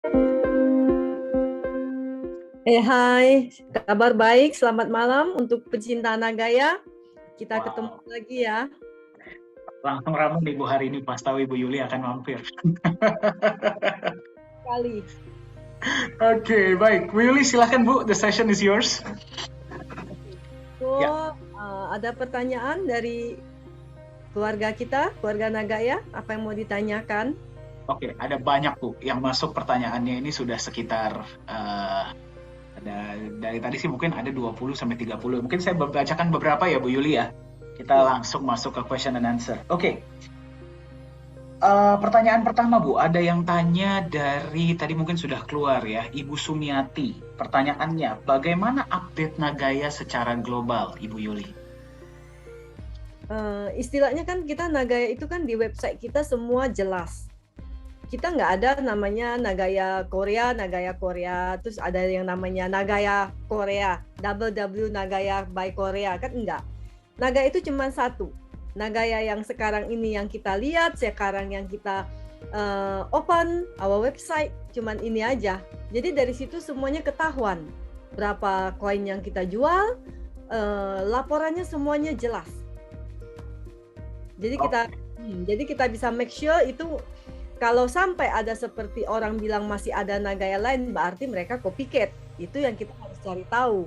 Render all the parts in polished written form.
Hai, kabar baik, selamat malam untuk pecinta Nagaya. Kita ketemu Wow, lagi ya. langsung ramai nih Bu hari ini pas tahu Ibu Yuli akan mampir. Kali. Oke, baik. Bu Yuli silahkan Bu, the session is yours. Ya, Ada pertanyaan dari keluarga kita, keluarga Nagaya, apa yang mau ditanyakan? oke. Ada banyak Bu yang masuk pertanyaannya ini sudah sekitar ada dari tadi sih mungkin ada 20 sampai 30. Mungkin saya bacakan beberapa ya Bu Yuli ya. Kita Oke. langsung masuk ke question and answer. Oke. Pertanyaan pertama Bu, ada yang tanya dari tadi mungkin sudah keluar ya, Ibu Sumiati. Pertanyaannya, bagaimana update Nagaya secara global, Ibu Yuli? Istilahnya kan kita Nagaya itu kan di website kita semua jelas. Kita nggak ada namanya Nagaya Korea, terus ada yang namanya Nagaya Korea, W Nagaya by Korea, kan enggak. Nagaya itu cuma satu. Nagaya yang sekarang ini yang kita lihat, sekarang yang kita open our website, cuman ini aja. Jadi dari situ semuanya ketahuan. Berapa koin yang kita jual, laporannya semuanya jelas. Jadi kita bisa make sure itu kalau sampai ada seperti orang bilang masih ada Nagaya lain, berarti mereka copycat. Itu yang kita harus cari tahu.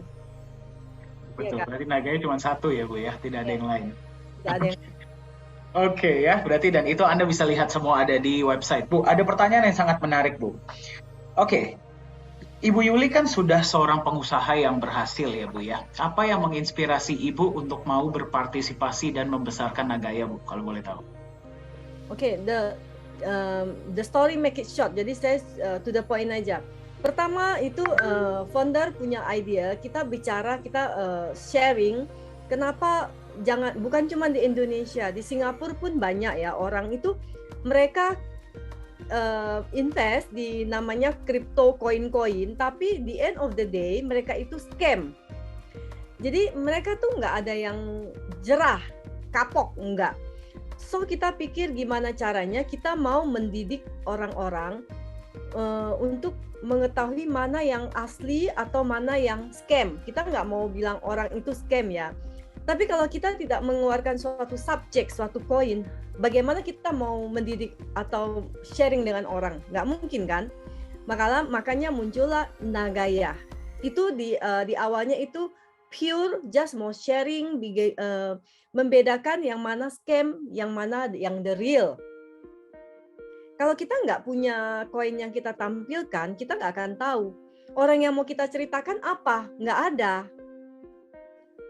Betul, Ya kan? berarti Naganya cuma satu ya Bu ya, tidak ada Ya, yang lain. tidak ada yang Oke ya, berarti dan itu Anda bisa lihat semua ada di website. Bu, ada pertanyaan yang sangat menarik Bu. Oke, Ibu Yuli kan sudah seorang pengusaha yang berhasil ya Bu ya. Apa yang menginspirasi Ibu untuk mau berpartisipasi dan membesarkan Nagaya Bu, kalau boleh tahu? Oke, the story make it short. Jadi saya to the point aja. Pertama itu founder punya idea, kita bicara, kita sharing kenapa bukan cuma di Indonesia, di Singapura pun banyak ya orang itu mereka invest di namanya crypto koin-koin, tapi di end of the day mereka itu scam. Jadi mereka tuh nggak ada yang jerah, kapok, enggak. So kita pikir gimana caranya kita mau mendidik orang-orang untuk mengetahui mana yang asli atau mana yang scam. Kita nggak mau bilang orang itu scam ya. Tapi kalau kita tidak mengeluarkan suatu subjek, suatu koin, bagaimana kita mau mendidik atau sharing dengan orang? Nggak mungkin kan? Makanya muncullah Nagaya. Itu di awalnya itu pure just mau sharing, membedakan yang mana scam, yang mana yang the real. Kalau kita nggak punya koin yang kita tampilkan, kita nggak akan tahu. Orang yang mau kita ceritakan apa? Nggak ada.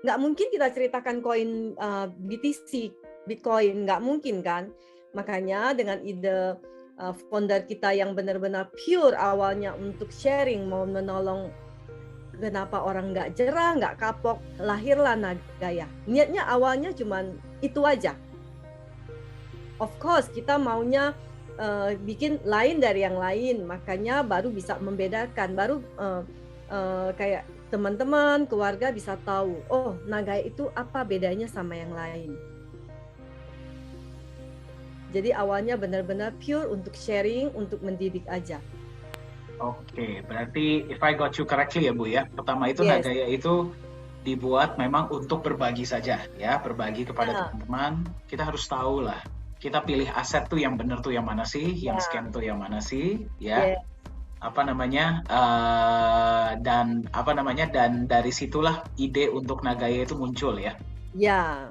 Nggak mungkin kita ceritakan koin BTC, Bitcoin. Nggak mungkin kan? Makanya dengan ide founder kita yang benar-benar pure awalnya untuk sharing, mau menolong kenapa orang nggak jerah, nggak kapok, lahirlah Nagaya. Niatnya awalnya cuman itu aja. Of course, kita maunya bikin lain dari yang lain, makanya baru bisa membedakan, baru kayak teman-teman, keluarga bisa tahu, oh Nagaya itu apa bedanya sama yang lain. Jadi awalnya benar-benar pure untuk sharing, untuk mendidik aja. Oke, berarti if I got you correctly ya Bu ya. Pertama itu Yes. Nagaya itu dibuat memang untuk berbagi saja ya, berbagi kepada Ya, teman-teman. Kita harus tahu lah, kita pilih aset tuh yang benar tuh yang mana sih, yang ya, scam tuh yang mana sih, ya. ya, Apa namanya? Dan apa namanya? Dan dari situlah ide untuk Nagaya itu muncul ya. ya.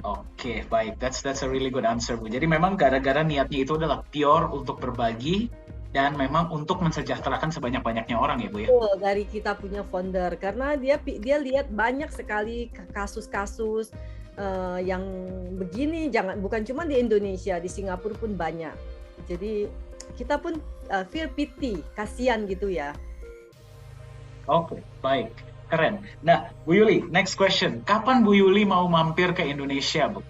Oke, baik. That's a really good answer, Bu. Jadi memang gara-gara niatnya itu adalah pure untuk berbagi dan memang untuk mensejahterakan sebanyak-banyaknya orang ya, Bu ya. Betul, dari kita punya founder karena dia lihat banyak sekali kasus-kasus yang begini, bukan cuma di Indonesia, di Singapura pun banyak. Jadi kita pun feel pity, kasihan gitu ya. Oke, baik. Keren. Nah, Bu Yuli, next question. Kapan Bu Yuli mau mampir ke Indonesia, Bu?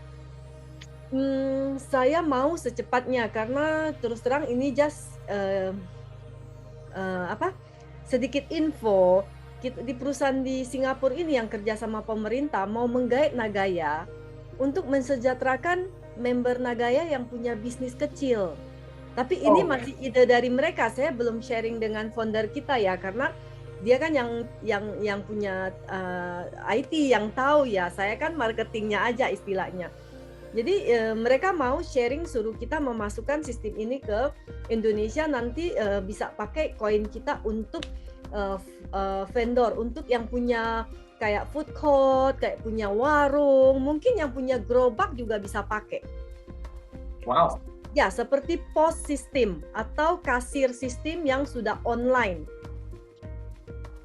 Saya mau secepatnya karena terus terang ini just sedikit info. Di perusahaan di Singapura ini yang kerja sama pemerintah mau menggait Nagaya untuk mensejahterakan member Nagaya yang punya bisnis kecil. Tapi ini Oh, masih ide dari mereka. Saya belum sharing dengan founder kita ya, karena dia kan yang punya IT yang tahu ya. Saya kan marketingnya aja istilahnya. Jadi mereka mau sharing, suruh kita memasukkan sistem ini ke Indonesia, nanti bisa pakai koin kita untuk vendor, untuk yang punya kayak food court, kayak punya warung, mungkin yang punya gerobak juga bisa pakai. wow. Ya, seperti pos sistem atau kasir sistem yang sudah online.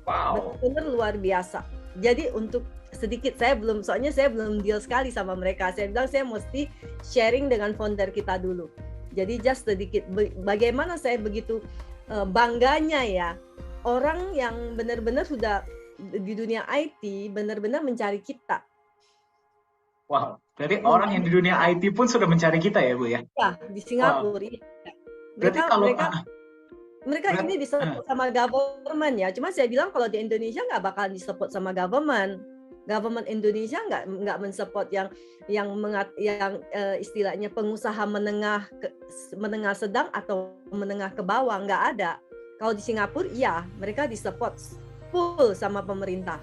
Wow. Benar-benar luar biasa. Jadi untuk sedikit, soalnya saya belum deal sekali sama mereka. Saya bilang saya mesti sharing dengan founder kita dulu. Jadi just sedikit, bagaimana saya begitu bangganya ya, orang yang benar-benar sudah di dunia IT benar-benar mencari kita. Wow, berarti orang yang di dunia IT pun sudah mencari kita ya, Bu ya? Ya, di Singapura. Wow. Iya. Berarti kalau Mereka ini di-support sama government ya. Cuma saya bilang kalau di Indonesia nggak bakalan di-support sama government. Government Indonesia nggak men-support yang istilahnya pengusaha menengah sedang atau menengah ke bawah, nggak ada. Kalau di Singapura iya, mereka di-support full sama pemerintah.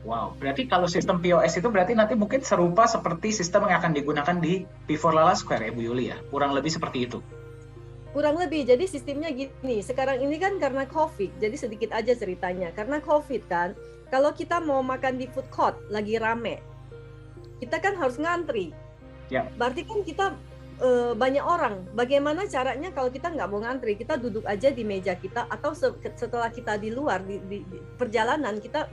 wow, berarti kalau sistem POS itu berarti nanti mungkin serupa seperti sistem yang akan digunakan di Before Lala Square ya, Bu Yuli ya? Kurang lebih seperti itu. Kurang lebih, jadi sistemnya gini, sekarang ini kan karena COVID, jadi sedikit aja ceritanya. Karena COVID kan, kalau kita mau makan di food court, lagi rame, kita kan harus ngantri. Ya. Berarti kan kita banyak orang, bagaimana caranya kalau kita nggak mau ngantri, kita duduk aja di meja kita, atau setelah kita di luar, di perjalanan, kita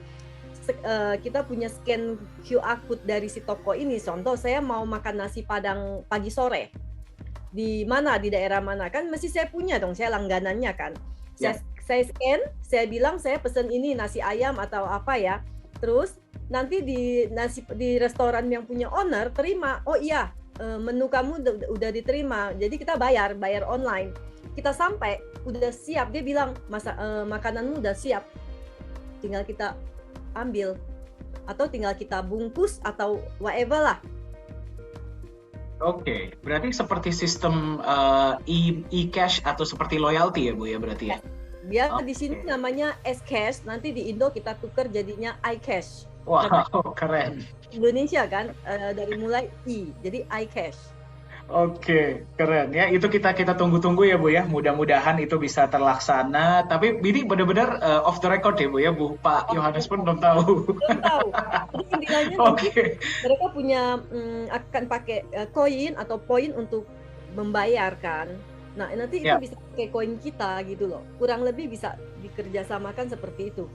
punya scan QR code dari si toko ini. Contoh saya mau makan nasi Padang pagi sore, di mana, di daerah mana, kan mesti saya punya dong, saya langganannya kan. Saya scan, saya bilang saya pesen ini nasi ayam atau apa ya, terus nanti di restoran yang punya owner terima, oh iya menu kamu udah diterima, jadi kita bayar online. Kita sampai udah siap, dia bilang makananmu udah siap, tinggal kita ambil atau tinggal kita bungkus atau whatever lah. Oke, berarti seperti sistem e-cash atau seperti loyalty ya, Bu ya, berarti ya? Dia di sini namanya S-Cash, nanti di Indo kita tuker jadinya iCash. Wow, keren. Indonesia kan dari mulai I, jadi iCash. Oke, keren ya. Itu kita tunggu-tunggu ya, Bu ya. Mudah-mudahan itu bisa terlaksana. Tapi ini benar-benar off the record ya, Bu ya. Pak Yohanes pun belum tahu. Belum tahu. Jadi intinya mereka punya akan pakai koin atau poin untuk membayar kan. Nah, nanti itu bisa pakai koin kita gitu loh. Kurang lebih bisa dikerjasamakan seperti itu.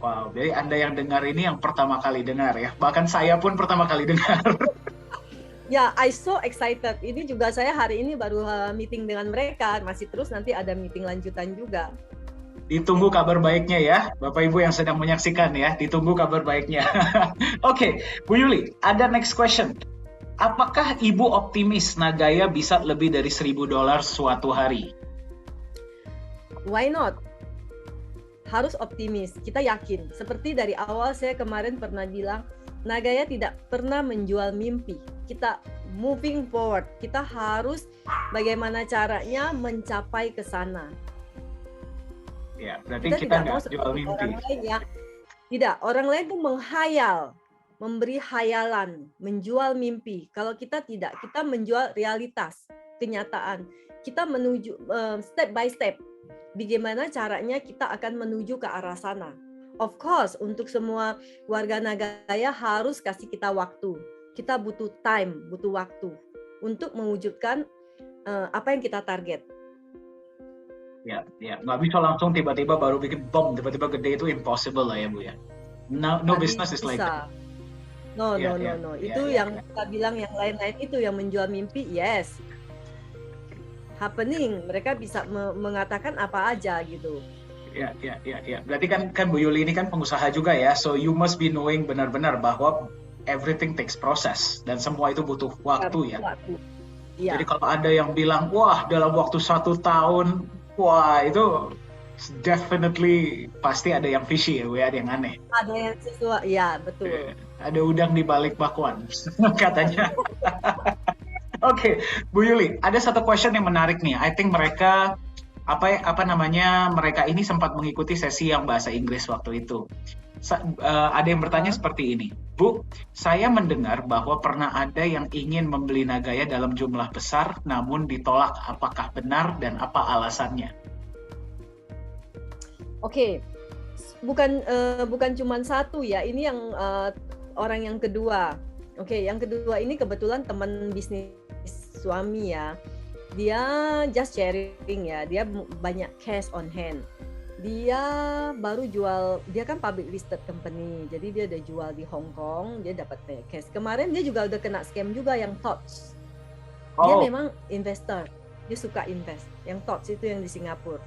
Wow, jadi Anda yang dengar ini yang pertama kali dengar ya. Bahkan saya pun pertama kali dengar. Ya, I so excited. Ini juga saya hari ini baru meeting dengan mereka. Masih terus nanti ada meeting lanjutan juga. Ditunggu kabar baiknya ya, Bapak Ibu yang sedang menyaksikan ya. Ditunggu kabar baiknya. Oke, Bu Yuli, ada next question. Apakah Ibu optimis Nagaya bisa lebih dari $1.000 suatu hari? Why not? Harus optimis, kita yakin. Seperti dari awal saya kemarin pernah bilang, Nagaya tidak pernah menjual mimpi. Kita moving forward, kita harus bagaimana caranya mencapai ke sana. Ya, berarti kita nggak jual mimpi. Orang lain ya. Tidak, orang lain itu menghayal, memberi hayalan, menjual mimpi. Kalau kita tidak, kita menjual realitas, kenyataan. Kita menuju step by step. Bagaimana caranya kita akan menuju ke arah sana. Of course, untuk semua warga Nagaya harus kasih kita waktu. Kita butuh time, butuh waktu untuk mewujudkan apa yang kita target. Ya, nggak bisa langsung tiba-tiba baru bikin bom, tiba-tiba gede, itu impossible lah ya, Bu ya. No business is like that. No. Itu yang kita bilang yang lain-lain itu yang menjual mimpi, yes. Happening, mereka bisa mengatakan apa aja gitu. Ya. Berarti kan Bu Yuli ini kan pengusaha juga ya, so you must be knowing benar-benar bahwa everything takes process dan semua itu butuh waktu ya. Ya. Jadi kalau ada yang bilang, wah dalam waktu 1 tahun, wah itu definitely pasti ada yang fishy ya, ada yang aneh. Ada yang sesuatu, ya betul. Ada udang di balik bakwan, katanya. Oke, Bu Yuli, ada satu question yang menarik nih. I think mereka mereka ini sempat mengikuti sesi yang bahasa Inggris waktu itu. Ada yang bertanya seperti ini, Bu, saya mendengar bahwa pernah ada yang ingin membeli Nagaya dalam jumlah besar, namun ditolak. Apakah benar dan apa alasannya? Oke, bukan cuma satu ya. Ini yang orang yang kedua. Oke, yang kedua ini kebetulan teman bisnis suami ya. Dia just sharing ya. Dia banyak cash on hand. Dia baru jual, dia kan public listed company, jadi dia udah jual di Hong Kong, dia dapat cash. Kemarin dia juga udah kena scam juga yang Tots. Dia memang investor, dia suka invest. Yang Tots itu yang di Singapura.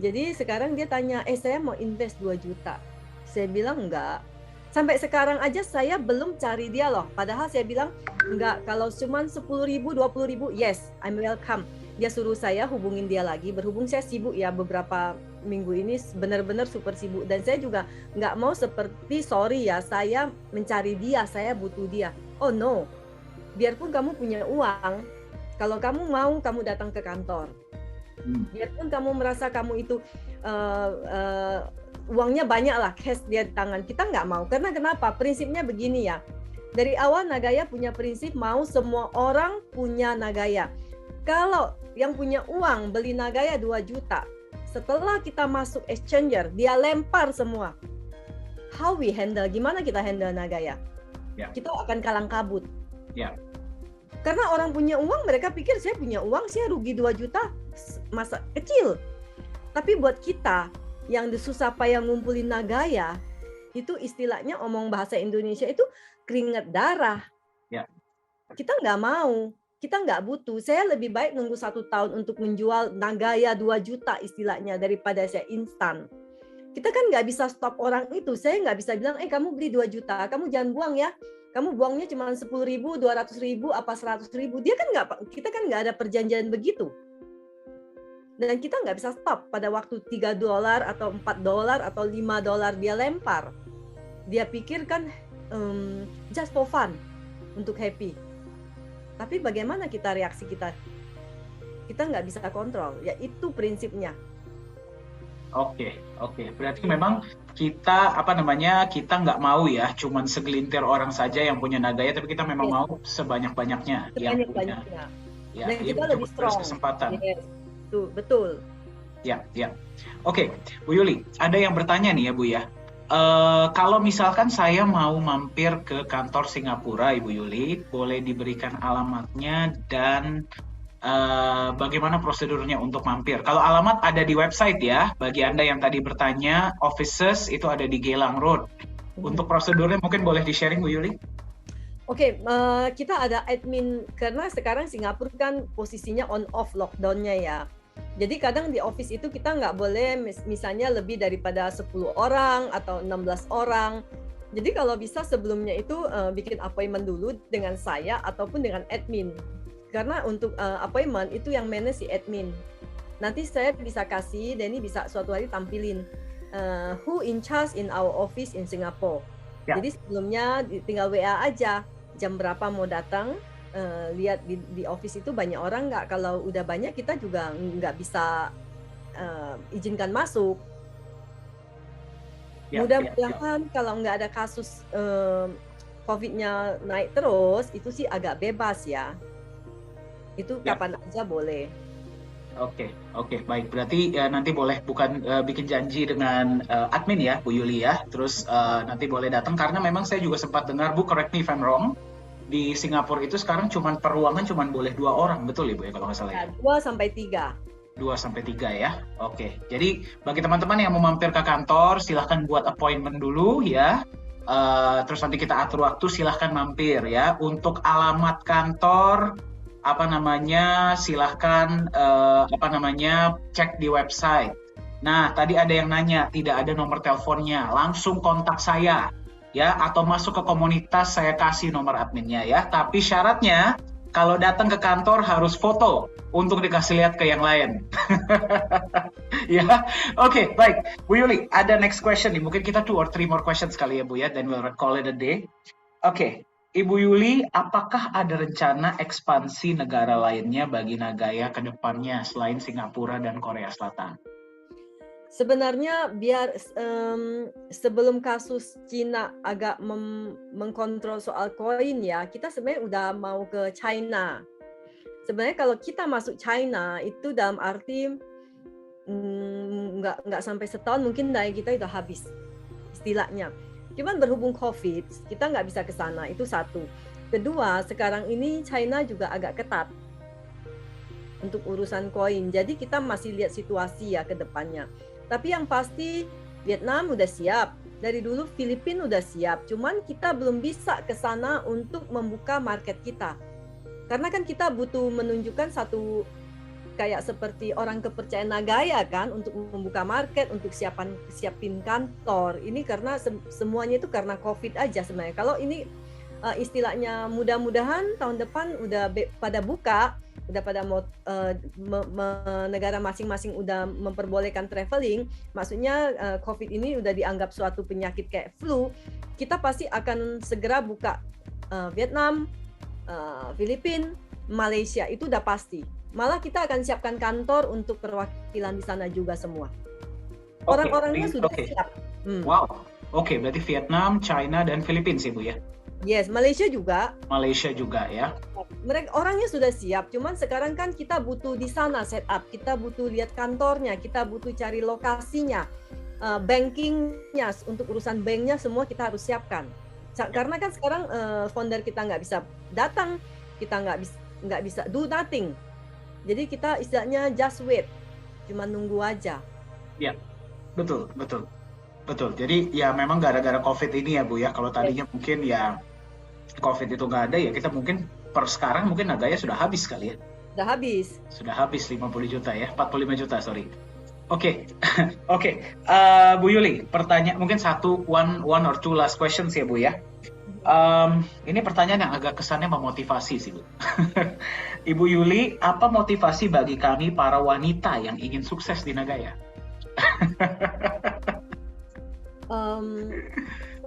Jadi sekarang dia tanya, saya mau invest 2 juta. Saya bilang enggak. Sampai sekarang aja saya belum cari dia loh. Padahal saya bilang enggak, kalau cuma 10.000, 20.000, yes, I'm welcome. Dia suruh saya hubungin dia lagi. Berhubung saya sibuk ya beberapa minggu ini, benar-benar super sibuk. Dan saya juga nggak mau seperti, sorry ya, saya mencari dia, saya butuh dia. Oh no, biarpun kamu punya uang, kalau kamu mau, kamu datang ke kantor. Biarpun kamu merasa kamu itu uangnya banyak lah, cash dia di tangan, kita nggak mau. Karena kenapa? Prinsipnya begini ya. Dari awal Nagaya punya prinsip mau semua orang punya Nagaya. Kalau yang punya uang beli Nagaya 2 juta, setelah kita masuk exchanger, dia lempar semua. How we handle? Gimana kita handle Nagaya? Yeah. Kita akan kalang kabut. Yeah. Karena orang punya uang, mereka pikir saya punya uang, saya rugi 2 juta, masa kecil. Tapi buat kita yang susah payah ngumpulin Nagaya, itu istilahnya omong bahasa Indonesia itu keringat darah. Yeah. Kita nggak mau. Kita nggak butuh. Saya lebih baik nunggu 1 tahun untuk menjual Nagaya 2 juta istilahnya daripada saya instan. Kita kan nggak bisa stop orang itu. Saya nggak bisa bilang, kamu beli 2 juta, kamu jangan buang ya. Kamu buangnya cuma 10.000, 200.000, apa 100.000. Dia kan kita kan nggak ada perjanjian begitu. Dan kita nggak bisa stop pada waktu $3 atau $4 atau $5 dia lempar. Dia pikir kan just for fun, untuk happy. Tapi bagaimana reaksi kita? Kita nggak bisa kontrol. Ya itu prinsipnya. Oke. Berarti memang kita kita nggak mau ya, cuman segelintir orang saja yang punya Nagaya, tapi kita memang mau sebanyak-banyaknya yang punya. Ya, dan kita lebih strong. Kesempatan. Yes. Betul. Ya. Oke, Bu Yuli, ada yang bertanya nih ya Bu ya. Kalau misalkan saya mau mampir ke kantor Singapura, Ibu Yuli, boleh diberikan alamatnya dan bagaimana prosedurnya untuk mampir? Kalau alamat ada di website ya, bagi Anda yang tadi bertanya, offices itu ada di Geylang Road. Untuk prosedurnya mungkin boleh di-sharing Bu Yuli? Oke, kita ada admin, karena sekarang Singapura kan posisinya on-off lockdown-nya ya. Jadi kadang di office itu kita nggak boleh misalnya lebih daripada 10 orang atau 16 orang. Jadi kalau bisa sebelumnya itu bikin appointment dulu dengan saya ataupun dengan admin. Karena untuk appointment itu yang manage si admin. Nanti saya bisa kasih, Denny bisa suatu hari tampilin who in charge in our office in Singapore. Ya. Jadi sebelumnya tinggal WA aja jam berapa mau datang. Lihat di office itu banyak orang nggak, kalau udah banyak kita juga nggak bisa izinkan masuk. Mudah-mudahan kalau nggak ada kasus COVID-nya naik terus, itu sih agak bebas ya. Itu kapan aja boleh. Oke, baik. Berarti nanti boleh bikin janji dengan admin ya, Bu Yuli ya. Terus nanti boleh datang, karena memang saya juga sempat dengar, Bu, correct me if I'm wrong, di Singapura itu sekarang per ruangan cuma boleh 2 orang, betul Ibu ya kalau nggak salah ya? 2-3. 2-3 ya. Oke. Jadi bagi teman-teman yang mau mampir ke kantor, silahkan buat appointment dulu ya. Terus nanti kita atur waktu, silahkan mampir ya. Untuk alamat kantor, silahkan cek di website. Nah, tadi ada yang nanya, tidak ada nomor teleponnya, langsung kontak saya ya, atau masuk ke komunitas, saya kasih nomor adminnya ya. Tapi syaratnya kalau datang ke kantor harus foto untuk dikasih lihat ke yang lain. Ya, oke, baik. Bu Yuli, ada next question nih. Mungkin kita 2 or 3 more questions kali ya Bu ya, then we'll call it a day. Oke, Ibu Yuli, apakah ada rencana ekspansi negara lainnya bagi Nagaya ke depannya selain Singapura dan Korea Selatan? Sebenarnya biar sebelum kasus Cina agak mengkontrol soal koin ya, kita sebenarnya udah mau ke China. Sebenarnya kalau kita masuk China itu dalam arti nggak sampai setahun mungkin daya kita udah habis istilahnya. Cuman berhubung COVID, kita nggak bisa ke sana, itu satu. Kedua, sekarang ini China juga agak ketat untuk urusan koin. Jadi kita masih lihat situasi ya ke depannya. Tapi yang pasti Vietnam udah siap. Dari dulu Filipina udah siap. Cuman kita belum bisa ke sana untuk membuka market kita. Karena kan kita butuh menunjukkan satu kayak seperti orang kepercayaan Nagaya kan untuk membuka market, untuk siapin kantor. Ini karena semuanya itu karena COVID aja sebenarnya. Kalau ini istilahnya mudah-mudahan tahun depan udah pada buka, udah pada mau negara masing-masing udah memperbolehkan traveling, maksudnya COVID ini udah dianggap suatu penyakit kayak flu, kita pasti akan segera buka Vietnam, Filipina, Malaysia, itu udah pasti. Malah kita akan siapkan kantor untuk perwakilan di sana juga semua. Orang-orangnya sudah siap. Wow, oke, berarti Vietnam, China, dan Filipina sih Bu ya? Yes, Malaysia juga. Malaysia juga ya. Mereka orangnya sudah siap, cuman sekarang kan kita butuh di sana setup, kita butuh lihat kantornya, kita butuh cari lokasinya, bankingnya, untuk urusan banknya semua kita harus siapkan. Karena kan sekarang founder kita nggak bisa datang, kita nggak bisa do nothing. Jadi kita istilahnya just wait, cuma nunggu aja. Ya, betul. Jadi ya memang gara-gara COVID ini ya Bu ya. Kalau tadinya mungkin ya COVID itu nggak ada ya kita mungkin per sekarang mungkin Nagaya sudah habis kali ya. Sudah habis 50 juta ya, 45 juta sorry. Oke. Bu Yuli, pertanyaan mungkin one or two last questions ya Bu ya. Ini pertanyaan yang agak kesannya memotivasi sih Bu. Ibu Yuli, apa motivasi bagi kami para wanita yang ingin sukses di Nagaya?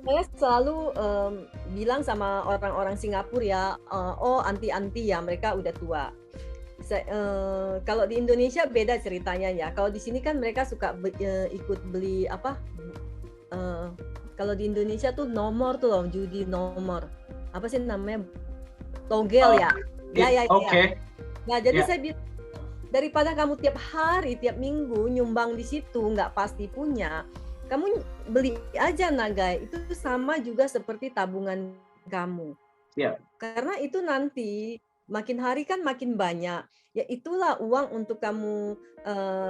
Saya selalu bilang sama orang-orang Singapura ya, anti-anti ya, mereka udah tua. Kalau di Indonesia beda ceritanya ya. Kalau di sini kan mereka suka ikut beli apa? Kalau di Indonesia tuh nomor tuh loh, judi nomor. Apa sih namanya? Togel ya. Oke. Nah, jadi saya bilang daripada kamu tiap hari, tiap minggu nyumbang di situ nggak pasti punya. Kamu beli aja Naga, itu sama juga seperti tabungan kamu. Karena itu nanti makin hari kan makin banyak. Ya itulah uang untuk kamu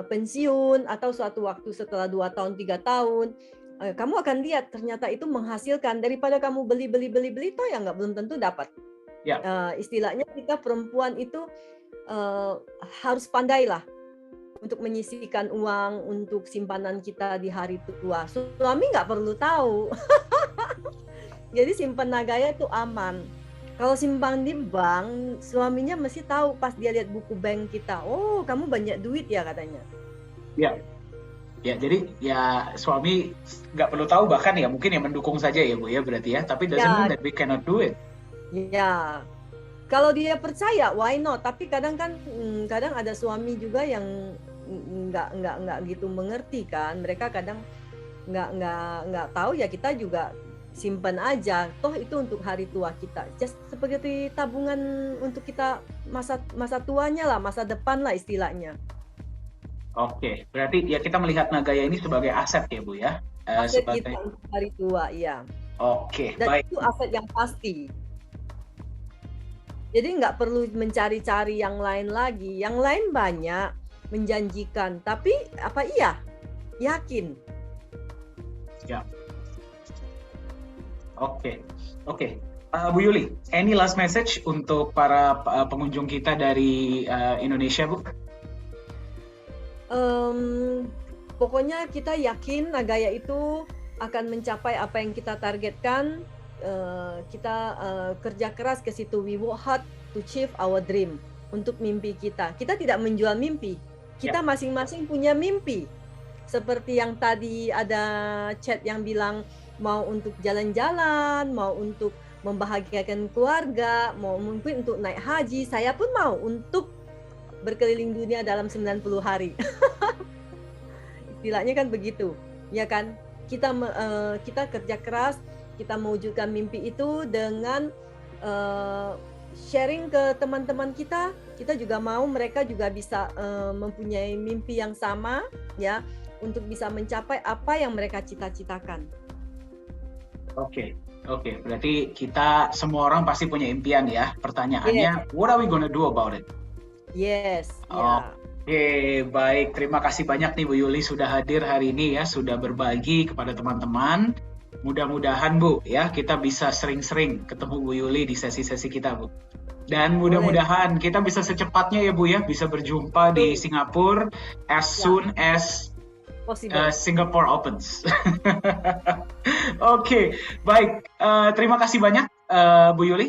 pensiun atau suatu waktu setelah 2 tahun, 3 tahun. Kamu akan lihat ternyata itu menghasilkan daripada kamu beli toh ya belum tentu dapat. Istilahnya kita perempuan itu harus pandailah untuk menyisihkan uang untuk simpanan kita di hari tua. Suami nggak perlu tahu. Jadi simpan Nagaya itu aman. Kalau simpan di bank, suaminya mesti tahu pas dia lihat buku bank kita. Oh, kamu banyak duit ya katanya. Ya, jadi ya suami nggak perlu tahu, bahkan ya mungkin ya mendukung saja ya Bu ya berarti ya. Tapi doesn't mean that we cannot do it. Ya. Kalau dia percaya, why not? Tapi kadang ada suami juga yang nggak gitu mengerti kan. Mereka kadang nggak tahu ya, kita juga simpan aja. Toh itu untuk hari tua kita. Just seperti tabungan untuk kita masa tuanya lah, masa depan lah istilahnya. Oke, berarti ya kita melihat Nagaya ini sebagai aset ya Bu ya. Aset kita untuk hari tua, iya. Oke, dan baik. itu aset yang pasti. Jadi nggak perlu mencari-cari yang lain lagi. Yang lain banyak menjanjikan, tapi apa iya? Yakin. Ya. Oke. Bu Yuli, any last message untuk para pengunjung kita dari Indonesia, Bu? Pokoknya kita yakin Nagaya itu akan mencapai apa yang kita targetkan. Kita kerja keras ke situ. We work hard to achieve our dream, untuk mimpi kita. Kita tidak menjual mimpi. Kita masing-masing punya mimpi. Seperti yang tadi ada chat yang bilang mau untuk jalan-jalan, mau membahagiakan keluarga, mau mungkin untuk naik haji, saya pun mau untuk berkeliling dunia dalam 90 hari. Istilahnya kan begitu, ya kan? Kita kerja keras, kita mewujudkan mimpi itu dengan sharing ke teman-teman kita. Kita juga mau mereka juga bisa mempunyai mimpi yang sama, ya, untuk bisa mencapai apa yang mereka cita-citakan. Oke. Berarti kita semua orang pasti punya impian ya. Pertanyaannya, What are we gonna do about it? Yes. Oke, baik. Terima kasih banyak nih Bu Yuli sudah hadir hari ini ya, sudah berbagi kepada teman-teman. Mudah-mudahan Bu ya, kita bisa sering-sering ketemu Bu Yuli di sesi-sesi kita Bu. Dan mudah-mudahan kita bisa secepatnya ya Bu ya, bisa berjumpa di Singapura as soon as Singapore opens. Oke, baik. Terima kasih banyak Bu Yuli.